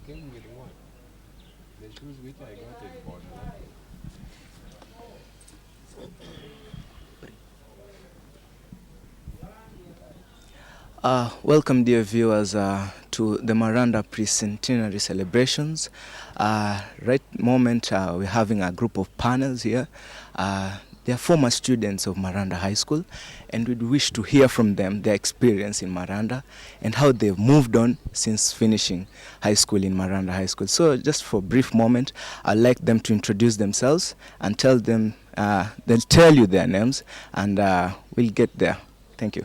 came with one. The shoes which I got in Border. Welcome, dear viewers, to the Maranda Pre-Centenary celebrations. Right moment, we're having a group of panels here. They are former students of Maranda High School, and we'd wish to hear from them their experience in Maranda and how they've moved on since finishing high school in Maranda High School. So just for a brief moment, I'd like them to introduce themselves and tell them, they'll tell you their names, and we'll get there. Thank you.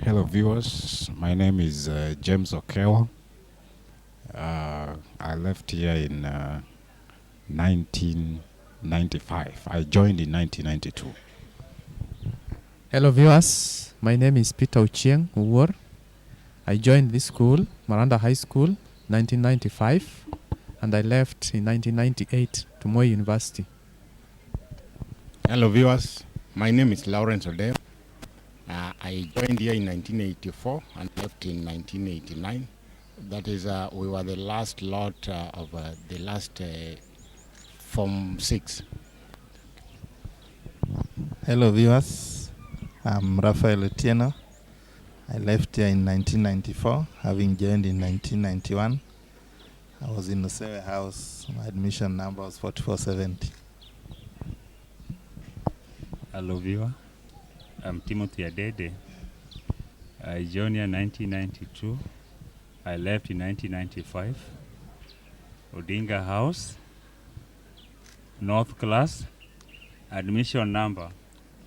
Hello viewers, my name is James Okewa. I left here in 1995. I joined in 1992. Hello viewers, my name is Peter Uchieng Uwor. I joined this school, Maranda High School, 1995, and I left in 1998 to Moi University. Hello viewers, my name is Lawrence Odeo. I joined here in 1984 and left in 1989. That is, we were the last lot of the last Form 6. Hello viewers, I'm Rafael Otieno. I left here in 1994, having joined in 1991. I was in the Sewe House. My admission number was 4470. Hello viewer, I'm Timothy Adede. I joined in 1992. I left in 1995. Odinga House, North Class, admission number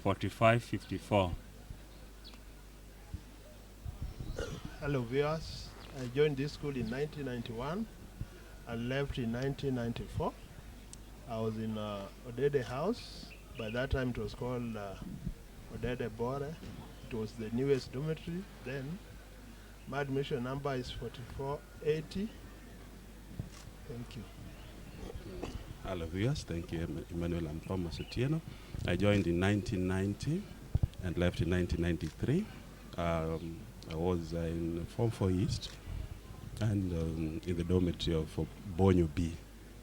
4554. Hello viewers, I joined this school in 1991 and left in 1994. I was in Odede House. By that time it was called Odede Bore. It was the newest dormitory then. My admission number is 4480. Thank you. Hello viewers, thank you Emmanuel. I'm Thomas Otieno. I joined in 1990 and left in 1993. I was in Form 4 East and in the dormitory of Bonyo B.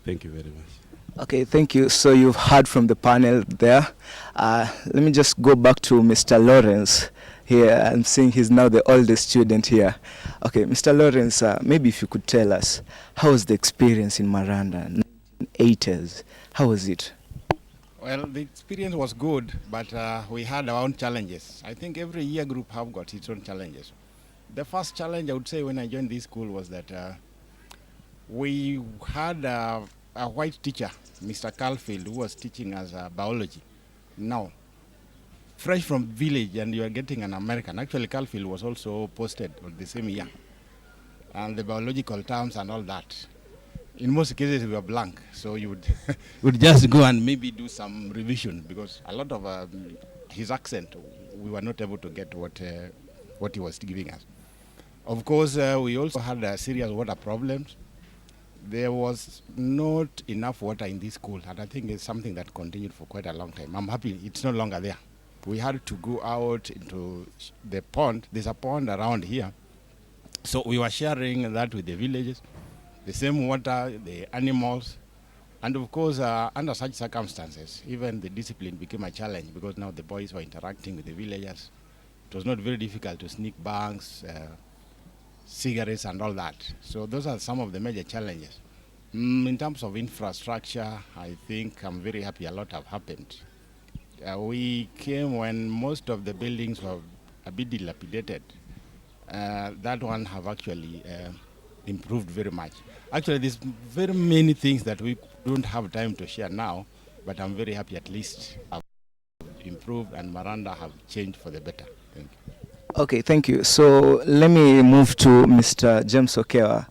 Thank you very much. Okay, thank you. So you've heard from the panel there. Let me just go back to Mr. Lawrence here. I'm seeing he's now the oldest student here. Okay, Mr. Lawrence, maybe if you could tell us, how was the experience in Maranda, 1980s? How was it? Well, the experience was good, but we had our own challenges. I think every year group have got its own challenges. The first challenge I would say when I joined this school was that we had a white teacher, Mr. Carlfield, who was teaching us biology. Now, fresh from village and you are getting an American. Actually, Carlfield was also posted on the same year. And the biological terms and all that. In most cases, we were blank. So you would just go and maybe do some revision because a lot of his accent, we were not able to get what he was giving us. Of course, we also had serious water problems. There was not enough water in this school, and I think it's something that continued for quite a long time. I'm happy it's no longer there. We had to go out into the pond. There's a pond around here. So we were sharing that with the villages, the same water, the animals, and of course, under such circumstances, even the discipline became a challenge because now the boys were interacting with the villagers. It was not very difficult to sneak banks, cigarettes and all that. So those are some of the major challenges. In terms of infrastructure, I think I'm very happy a lot have happened. We came when most of the buildings were a bit dilapidated. That one have actually improved very much. Actually, there's very many things that we don't have time to share now, but I'm very happy at least have improved and Maranda have changed for the better. Thank you. Okay, thank you. So let me move to Mr. James Okewa.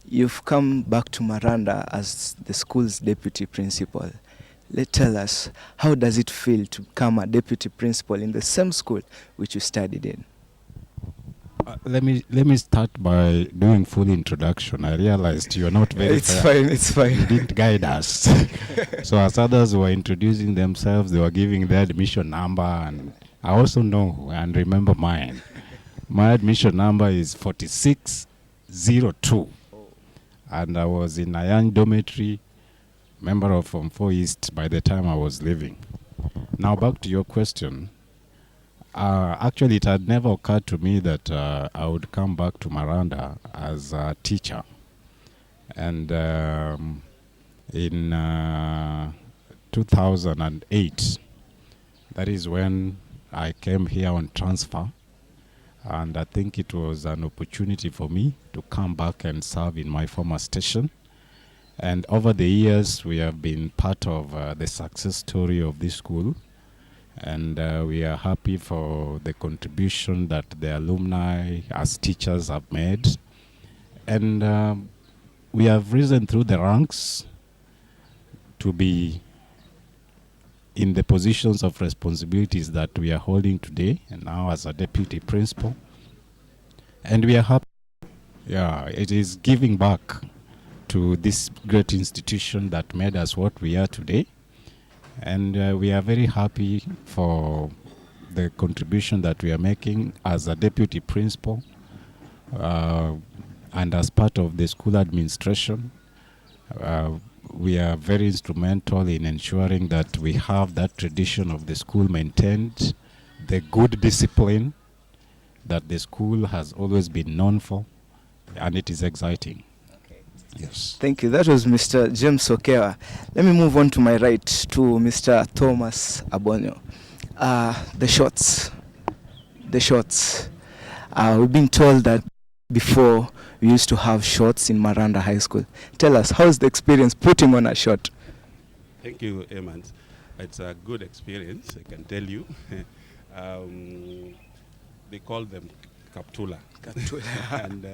You've come back to Maranda as the school's deputy principal. Tell us, how does it feel to become a deputy principal in the same school which you studied in? Let me start by doing full introduction. I realized you're not very It's fine, it's fine. You didn't guide us. So as others were introducing themselves, they were giving their admission number, and I also know and remember mine. My admission number is 46 02. And I was in a young dormitory, member of Form 4 East by the time I was leaving. Now back to your question. Actually, it had never occurred to me that I would come back to Maranda as a teacher. And in 2008, that is when I came here on transfer. And I think it was an opportunity for me to come back and serve in my former station. And over the years, we have been part of the success story of this school. And we are happy for the contribution that the alumni as teachers have made. And we have risen through the ranks to be in the positions of responsibilities that we are holding today, and now as a deputy principal. And we are happy. Yeah, it is giving back to this great institution that made us what we are today. And we are very happy for the contribution that we are making as a deputy principal and as part of the school administration. We are very instrumental in ensuring that we have that tradition of the school maintained, the good discipline that the school has always been known for, and it is exciting. Okay. Yes. Thank you. That was Mr. James Okewa. Let me move on to my right to Mr. Thomas Abonyo. The shots. We've been told that before we used to have shots in Maranda High School. Tell us, how's the experience putting on a shot? Thank you, Emmons. It's a good experience, I can tell you. They call them Kaptula. And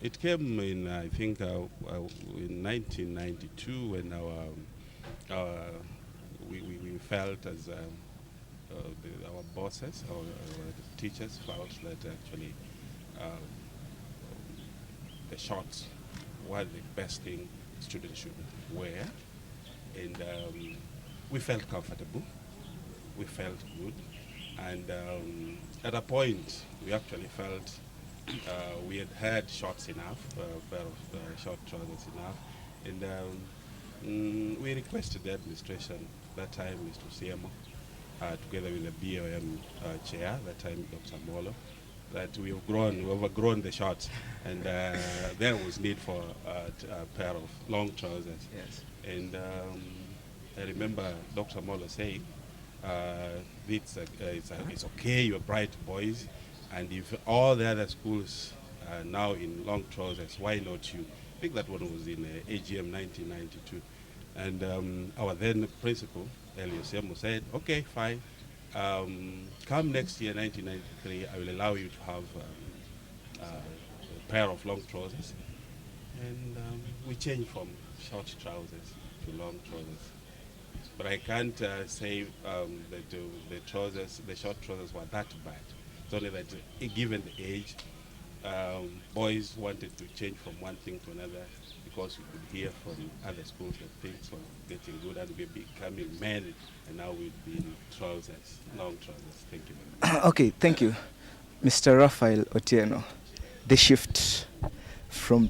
it came in, I think, in 1992 when we felt as our bosses, our teachers felt that actually the shots were the best thing students should wear. And we felt comfortable, we felt good. And at a point, we actually felt we had shorts enough, a pair of short trousers enough. And we requested the administration, that time Mr. Siemo, together with the BOM chair, that time Dr. Molo, that we've overgrown the shorts, and there was need for a pair of long trousers. Yes. And I remember Dr. Molo saying, it's okay, you're bright boys, and if all the other schools are now in long trousers, why not you? I think that one was in AGM 1992. And our then principal, Eliosemo, said, okay, fine. Come next year, 1993, I will allow you to have a pair of long trousers. And we changed from short trousers to long trousers. But I can't say that the short trousers were that bad. It's only that given the age, boys wanted to change from one thing to another because we could hear from other schools that things were getting good and we're becoming men, and now we've been trousers, long trousers. Thank you very much. Okay, thank you. Mr. Raphael Otieno, the shift from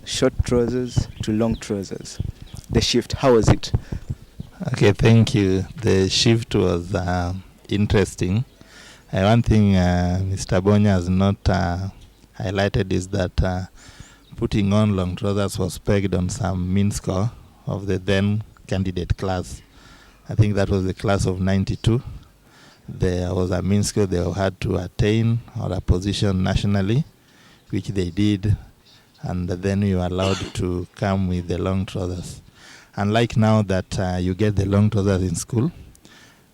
short trousers to long trousers. The shift, how was it? Okay, thank you. The shift was interesting. One thing Mr. Bonya has not highlighted is that putting on long trousers was pegged on some mean score of the then candidate class. I think that was the class of 92. There was a mean score they had to attain or a position nationally, which they did, and then you were allowed to come with the long trousers. Unlike now that you get the long trousers in school,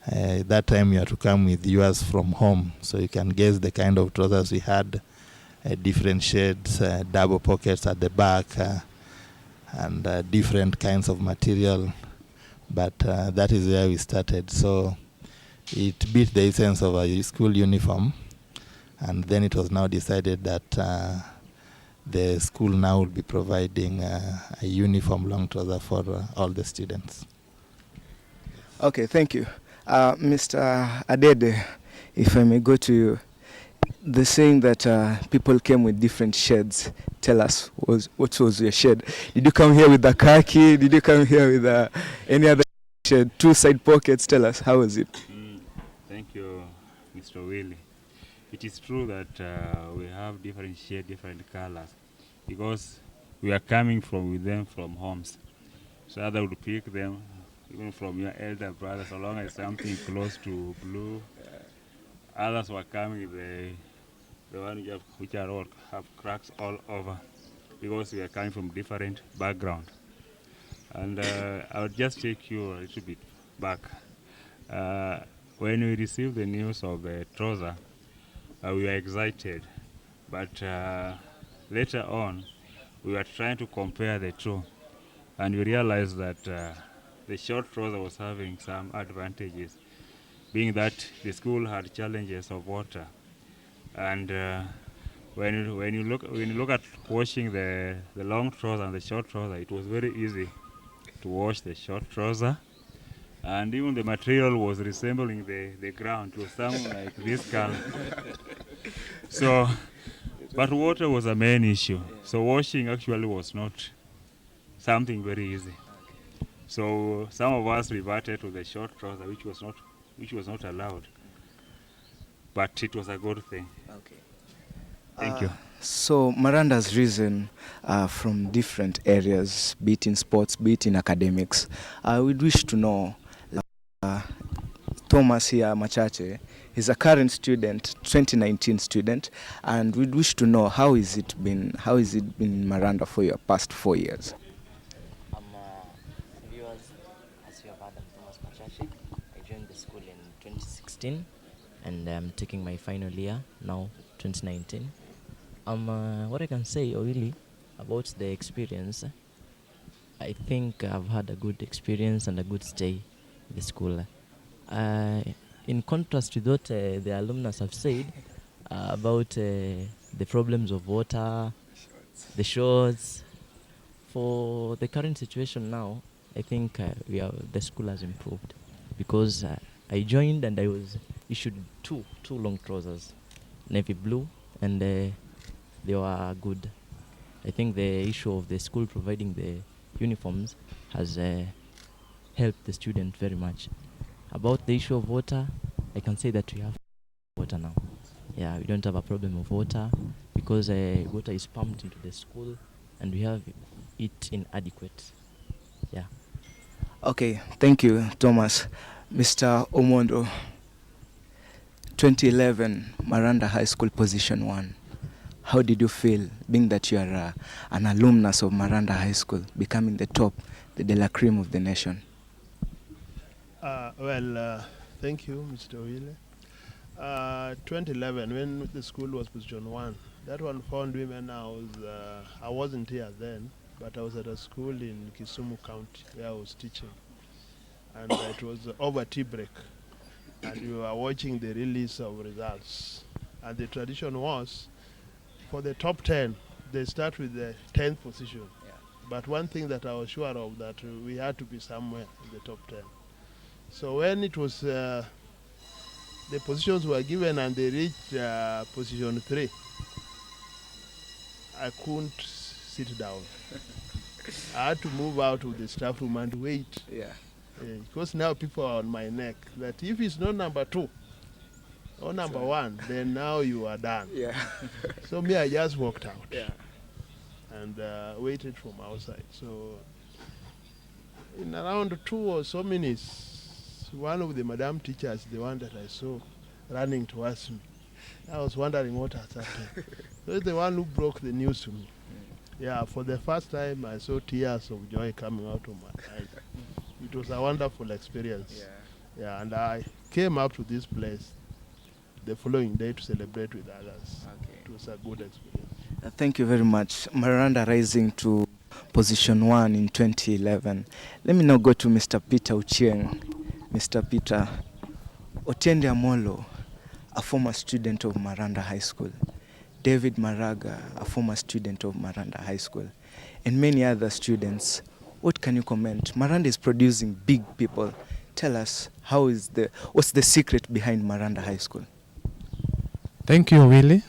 that time you had to come with yours from home. So you can guess the kind of trousers we had, different shades, double pockets at the back, and different kinds of material. But that is where we started. So it beat the essence of a school uniform. And then it was now decided that the school now will be providing a uniform long trouser for all the students. Okay, thank you. Mr. Adede, if I may go to you. The saying that people came with different sheds. Tell us, what was your shed? Did you come here with the khaki? Did you come here with any other shed? 2 side pockets. Tell us, how was it? Thank you, Mr. Willie. It is true that we have different shades, different colors, because we are coming with them from homes. So other would pick them even from your elder brother, so long as something close to blue. Others were coming the one which are all have cracks all over, because we are coming from different background. And I'll just take you a little bit back. When we received the news of the trouser, we were excited, but later on, we were trying to compare the two, and we realized that the short trouser was having some advantages, being that the school had challenges of water, and when you look at washing the long trouser and the short trouser, it was very easy to wash the short trouser, and even the material was resembling the ground. It was something like this color. So, but water was a main issue. So washing actually was not something very easy. So some of us reverted to the short trouser, which was not allowed. But it was a good thing. Okay. Thank you. So Maranda's risen from different areas, be it in sports, be it in academics. We'd wish to know, Thomas here, Machache, he's a current student, 2019 student, and we'd wish to know how is it been in Maranda for your past 4 years? Viewers, as you have heard, I'm Thomas Machache. I joined the school in 2016, and I'm taking my final year now, 2019. What I can say really about the experience, I think I've had a good experience and a good stay in the school. In contrast to what the alumni have said about the problems of water, the shorts, for the current situation now, I think the school has improved, because I joined and I was issued two long trousers, navy blue, and they were good. I think the issue of the school providing the uniforms has helped the student very much. About the issue of water, I can say that we have water now. Yeah, we don't have a problem of water, because water is pumped into the school and we have it inadequate. Yeah. Okay, thank you, Thomas. Mr. Omondo, 2011 Maranda High School Position 1. How did you feel, being that you are an alumnus of Maranda High School, becoming the top, the de la creme of the nation? Thank you, Mr. Wille. 2011, when the school was Position 1, that one found me when I wasn't here then, but I was at a school in Kisumu County where I was teaching. And it was over tea break. And we were watching the release of results. And the tradition was, for the top 10, they start with the 10th position. Yeah. But one thing that I was sure of, that we had to be somewhere in the top 10. So when it was, the positions were given and they reached position 3, I couldn't sit down. I had to move out of the staff room and wait. Yeah. Because now people are on my neck, that if it's not number 2 or number 1, then now you are done. Yeah. So me, I just walked out. Yeah. And waited from outside. So in around 2 or so minutes, one of the madam teachers, the one that I saw running towards me, I was wondering what has happened. So it's the one who broke the news to me. Yeah, for the first time I saw tears of joy coming out of my eyes. It was a wonderful experience. Yeah, and I came up to this place the following day to celebrate with others. Okay. It was a good experience. Thank you very much. Maranda rising to position 1 in 2011. Let me now go to Mr. Peter Uchieng. Mr. Peter, Otiende Amolo, a former student of Maranda High School. David Maraga, a former student of Maranda High School. And many other students. What can you comment? Maranda is producing big people. Tell us, what's the secret behind Maranda High School? Thank you, Willie.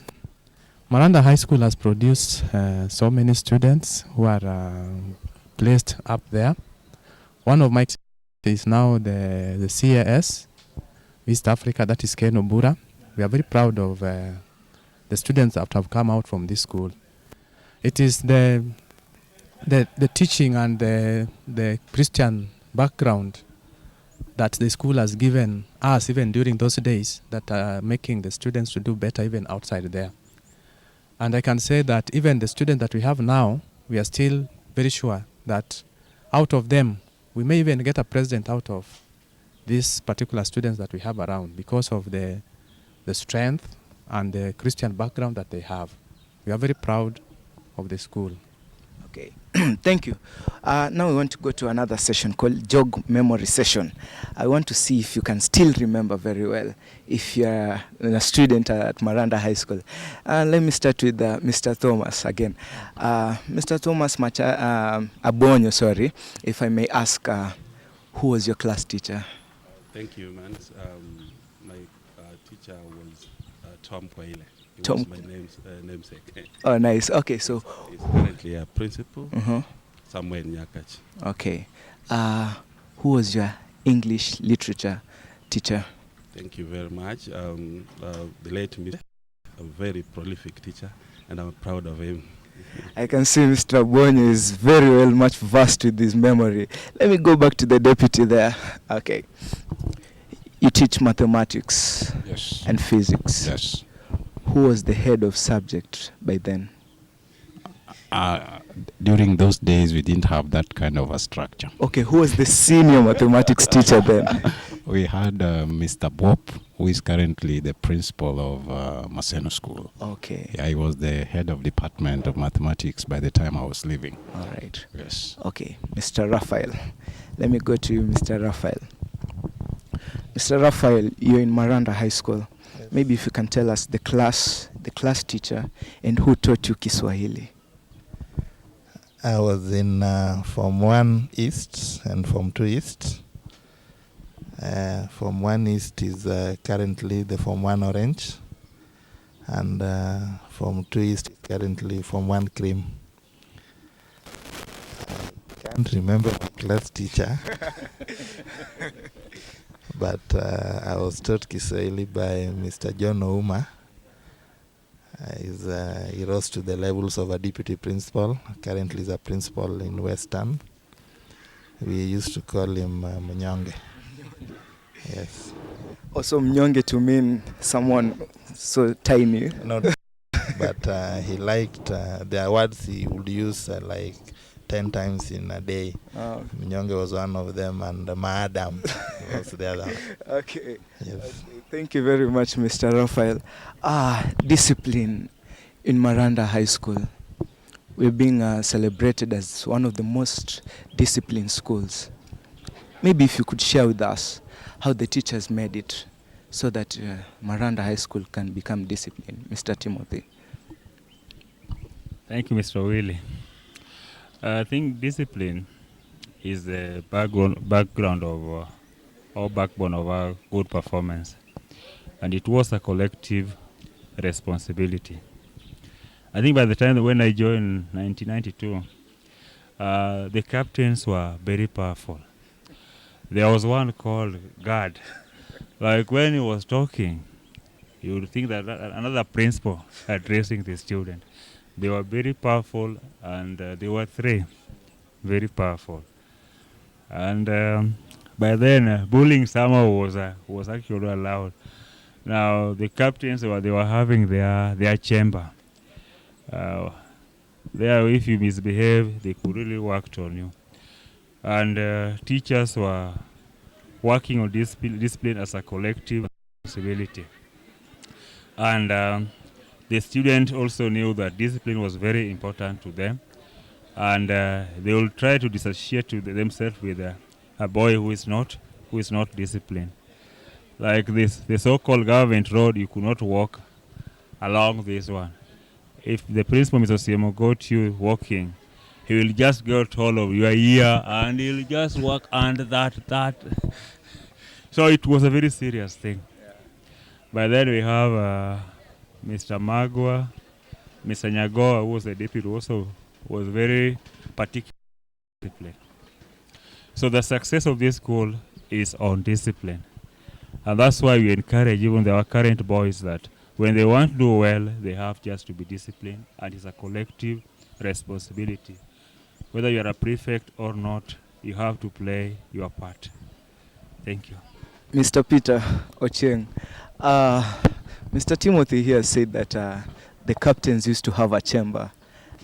Maranda High School has produced so many students who are placed up there. One of my is now the CAS, East Africa, that is Ken Obura. We are very proud of the students that have come out from this school. It is the teaching and the Christian background that the school has given us even during those days that are making the students to do better even outside there. And I can say that even the students that we have now, we are still very sure that out of them, we may even get a president out of these particular students that we have around because of the strength and the Christian background that they have. We are very proud of the school. Okay, thank you. Now we want to go to another session called Jog Memory Session. I want to see if you can still remember very well if you're a student at Maranda High School. Let me start with Mr. Thomas again. Mr. Thomas Abonyo, sorry, if I may ask, who was your class teacher? Thank you, man. My teacher was Tom Kwaile. He Tom. was my namesake. Oh, nice. Okay, so he's currently a principal somewhere in Nyakach. Okay. Who was your English literature teacher? Thank you very much. The late Mr. a very prolific teacher, and I'm proud of him. I can see Mr. Bonyo is very well much versed with his memory. Let me go back to the deputy there. Okay. You teach mathematics and physics. Yes. Who was the head of subject by then? During those days, we didn't have that kind of a structure. Okay, who was the senior mathematics teacher then? We had Mr. Bob, who is currently the principal of Maseno School. Okay. Yeah, he was the head of department of mathematics by the time I was leaving. All right. Yes. Okay, Mr. Raphael. Let me go to you, Mr. Raphael. Mr. Raphael, you're in Maranda High School. Yes. Maybe if you can tell us the class teacher, and who taught you Kiswahili. I was in Form 1 East and Form 2 East. Form 1 East is currently the Form 1 Orange, and Form 2 East is currently Form 1 Cream. I can't remember my class teacher, but I was taught Kiswahili by Mr. John Ouma. He rose to the levels of a deputy principal. Currently is a principal in Western. We used to call him Mnyonge. Yes. Also Mnyonge to mean someone so tiny. No, but he liked the words he would use like 10 times in a day. Oh. Mnyonge was one of them, and Madam was the other one. Okay. Yes. Okay. Thank you very much, Mr. Raphael. Discipline in Maranda High School. We're being celebrated as one of the most disciplined schools. Maybe if you could share with us how the teachers made it so that Maranda High School can become disciplined. Mr. Timothy. Thank you, Mr. Willie. I think discipline is the background of or backbone of our good performance, and it was a collective responsibility. I think by the time when I joined in 1992, the captains were very powerful. There was one called God. Like when he was talking, you would think that another principal addressing the student. They were very powerful, and they were three, very powerful. And by then, bullying somehow was actually allowed. Now the captains they were having their chamber. There, if you misbehave, they could really work on you. And teachers were working on discipline as a collective responsibility. And the student also knew that discipline was very important to them, and they will try to dissociate themselves with a boy who is not disciplined. Like the so-called government road, you could not walk along this one. If the principal, Mr. Siemo, got you walking, he will just get hold of your ear and he'll just walk under that. So it was a very serious thing. By then we have Mr. Magwa, Mr. Nyagoa, who was the deputy, also was very particular discipline. So the success of this school is on discipline. And that's why we encourage even our current boys that when they want to do well, they have just to be disciplined, and it's a collective responsibility. Whether you're a prefect or not, you have to play your part. Thank you. Mr. Peter Ochieng, Mr. Timothy here said that the captains used to have a chamber,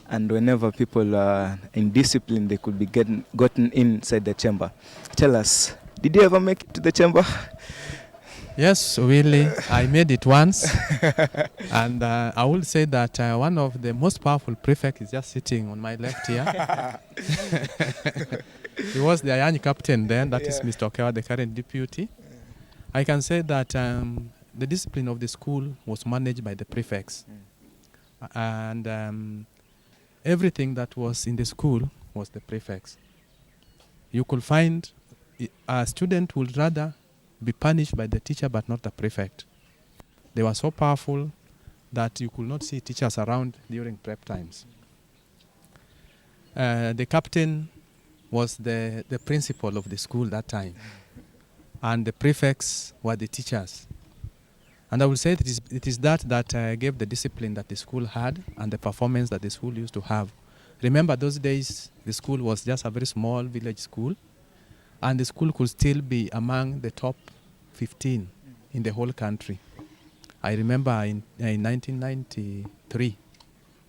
and whenever people are in discipline, they could be gotten inside the chamber. Tell us, did you ever make it to the chamber? Yes, really. I made it once. And I will say that one of the most powerful prefects is just sitting on my left here. He was the young captain then, that is Mr. Okewa, the current deputy. I can say that the discipline of the school was managed by the prefects. And everything that was in the school was the prefects. You could find a student would rather be punished by the teacher but not the prefect. They were so powerful that you could not see teachers around during prep times. The captain was the principal of the school that time, and the prefects were the teachers. And I would say that it is that gave the discipline that the school had and the performance that the school used to have. Remember those days, the school was just a very small village school, and the school could still be among the top 15 in the whole country. I remember in 1993,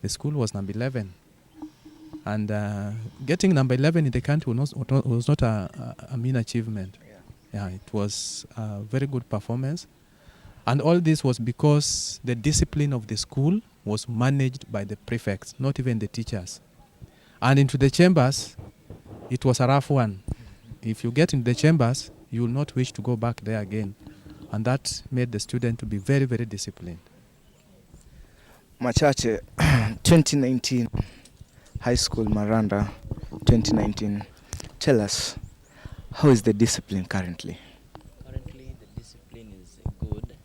the school was number 11. And getting number 11 in the country was not a mean achievement. Yeah, it was a very good performance. And all this was because the discipline of the school was managed by the prefects, not even the teachers. And into the chambers, it was a rough one. If you get into the chambers, you will not wish to go back there again. And that made the student to be very, very disciplined. Machache, 2019, high school Maranda, 2019. Tell us, how is the discipline currently? Currently, the discipline is good.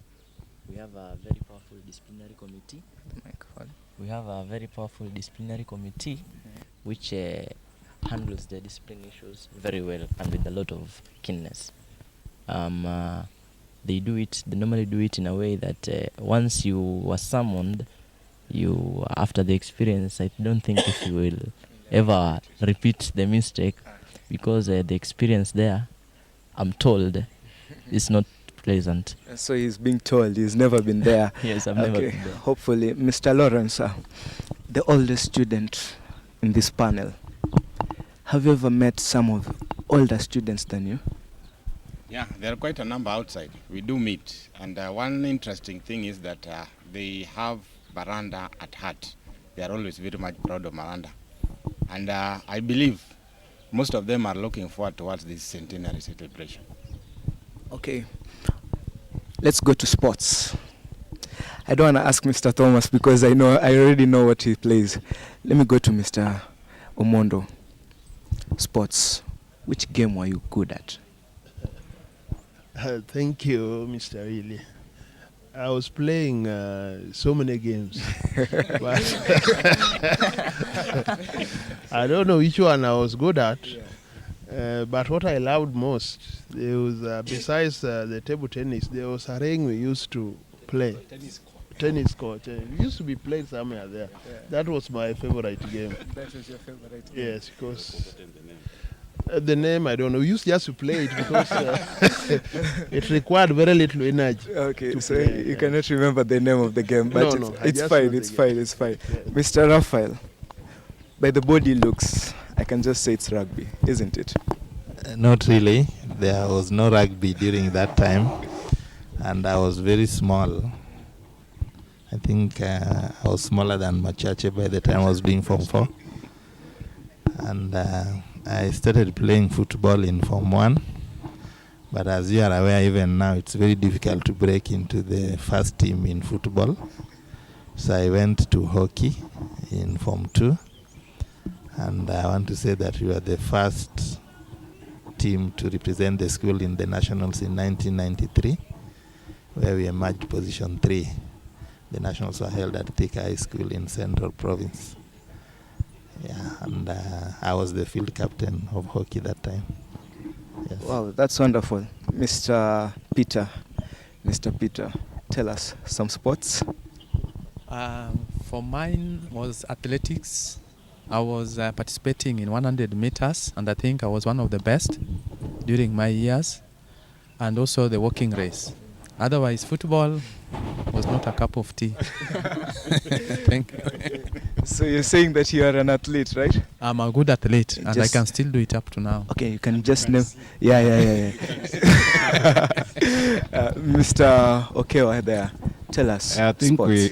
We have a very powerful disciplinary committee. We have a very powerful disciplinary committee which handles the discipline issues very well and with a lot of keenness. They normally do it in a way that once you were summoned, after the experience, I don't think if you will ever repeat the mistake, because the experience there, I'm told, is not pleasant. So he's being told, he's never been there. Yes, I've never been there. Hopefully, Mr. Lawrence, the oldest student in this panel, have you ever met some of the older students than you? Yeah, there are quite a number outside. We do meet. And one interesting thing is that they have Maranda at heart. They are always very much proud of Maranda. And I believe most of them are looking forward towards this centenary celebration. Okay, let's go to sports. I don't want to ask Mr. Thomas because I already know what he plays. Let me go to Mr. Omondo. Sports. Which game were you good at? Thank you, Mr. Willie. I was playing so many games. But I don't know which one I was good at. But what I loved most, there was besides the table tennis, there was a ring we used to play. Tennis court. It used to be played somewhere there. Yeah. That was my favorite game. That was your favorite game? Yes, because the name I don't know. We used just to play it because it required very little energy. Okay, so you cannot remember the name of the game, but no, it's fine. It's fine. Yeah. Mr. Raphael, by the body looks, I can just say it's rugby, isn't it? Not really. There was no rugby during that time, and I was very small. I think I was smaller than Machache by the time I was doing Form 4. And I started playing football in Form 1. But as you are aware, even now, it's very difficult to break into the first team in football. So I went to hockey in Form 2. And I want to say that we were the first team to represent the school in the nationals in 1993, where we emerged position 3. The nationals were held at Thika High School in Central Province. Yeah, and I was the field captain of hockey that time. Yes. Wow, that's wonderful. Mr. Peter, tell us some sports. For mine was athletics. I was participating in 100 meters, and I think I was one of the best during my years, and also the walking race. Otherwise, football was not a cup of tea. Thank you. So you're saying that you are an athlete, right? I'm a good athlete, and I can still do it up to now. Okay, you can just name. Yeah. Mr. Okewa there, tell us. I think sports.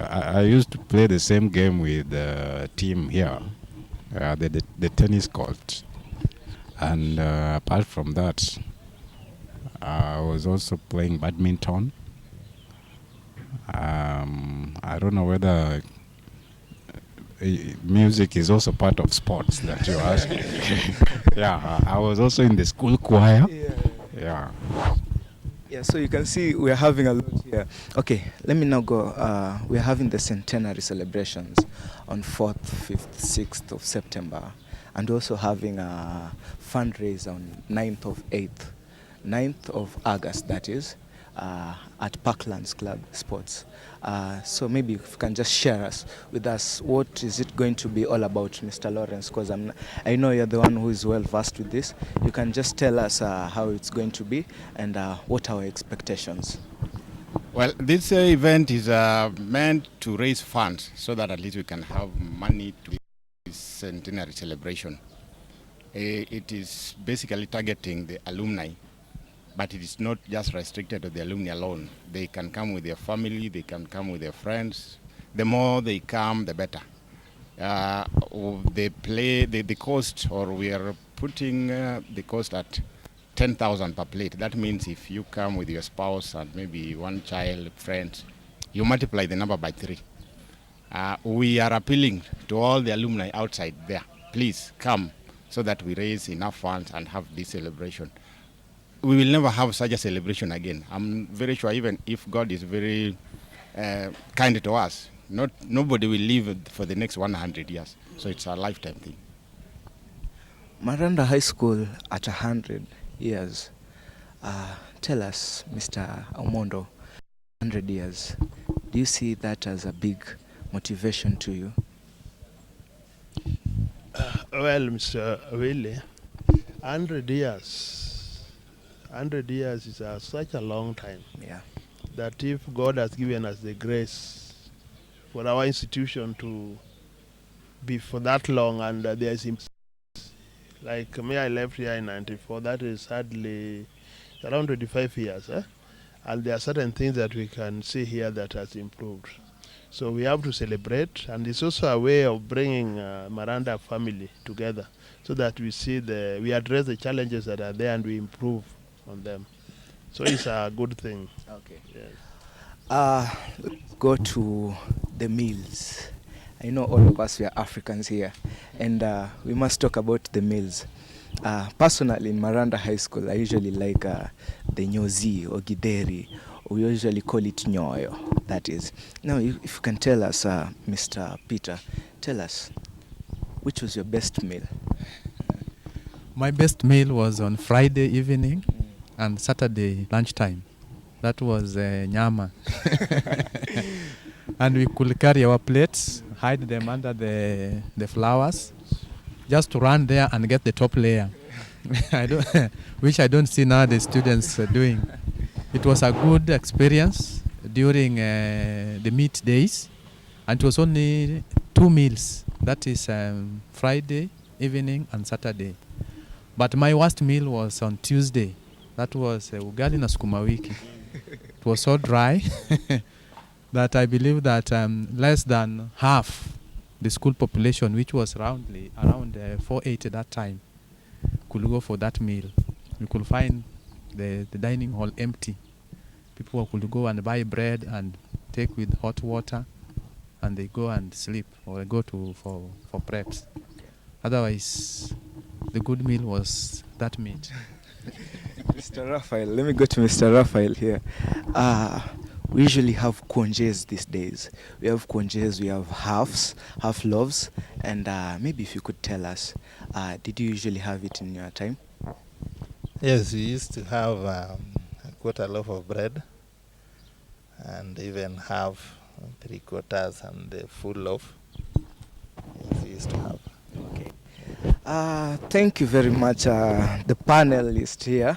I used to play the same game with the team here, the tennis court. And apart from that, I was also playing badminton. I don't know whether music is also part of sports that you asked. Yeah, I was also in the school choir. Yeah. Yeah, so you can see we're having a lot here. Okay, let me now go. We're having the Centenary celebrations on 4th, 5th, 6th of September, and also having a fundraiser on 9th of August, that is, at Parklands Club Sports. So maybe if you can just share with us what is it going to be all about, Mr. Lawrence, because I know you're the one who is well versed with this. You can just tell us how it's going to be and what are our expectations. Well, this event is meant to raise funds so that at least we can have money to this centenary celebration. It is basically targeting the alumni, but it is not just restricted to the alumni alone. They can come with their family, they can come with their friends. The more they come, the better. They play the cost, or we are putting the cost at 10,000 per plate. That means if you come with your spouse and maybe one child, friends, you multiply the number by 3. We are appealing to all the alumni outside there. Please come so that we raise enough funds and have this celebration. We will never have such a celebration again. I'm very sure, even if God is very kind to us, nobody will live for the next 100 years. So it's a lifetime thing. Maranda High School at 100 years. Tell us, Mr. Omondo, 100 years. Do you see that as a big motivation to you? Well, Mr. Willie, 100 years. 100 years is such a long time. Yeah. That if God has given us the grace for our institution to be for that long, and there is like me, I left here in '94. That is hardly around 25 years, and there are certain things that we can see here that has improved. So we have to celebrate, and it's also a way of bringing Maranda family together, so that we see we address the challenges that are there and we improve on them. So it's a good thing. Okay. Yes. Let's go to the meals. I know all of us, we are Africans here, and we must talk about the meals. Personally, in Maranda High School, I usually like the nyozi or gideri. We usually call it nyoyo, that is. Now, if you can tell us, Mr. Peter, tell us, which was your best meal? My best meal was on Friday evening and Saturday lunchtime. That was nyama. And we could carry our plates, hide them under the flowers, just to run there and get the top layer, which I don't see now the students doing. It was a good experience during the meat days, and it was only 2 meals. That is Friday evening and Saturday. But my worst meal was on Tuesday. That was ugali na sukuma wiki. It was so dry that I believe that less than half the school population, which was around 480 that time, could go for that meal. You could find the dining hall empty. People could go and buy bread and take with hot water, and they go and sleep or go for preps. Otherwise, the good meal was that meat. Mr. Raphael, let me go to Mr. Raphael here. we usually have conges these days. We have conges, we have half loaves, and maybe if you could tell us, did you usually have it in your time? Yes, we used to have a quarter loaf of bread and even have 3/4 and the full loaf. Yes, we used to have. Okay. Thank you very much, the panelist here.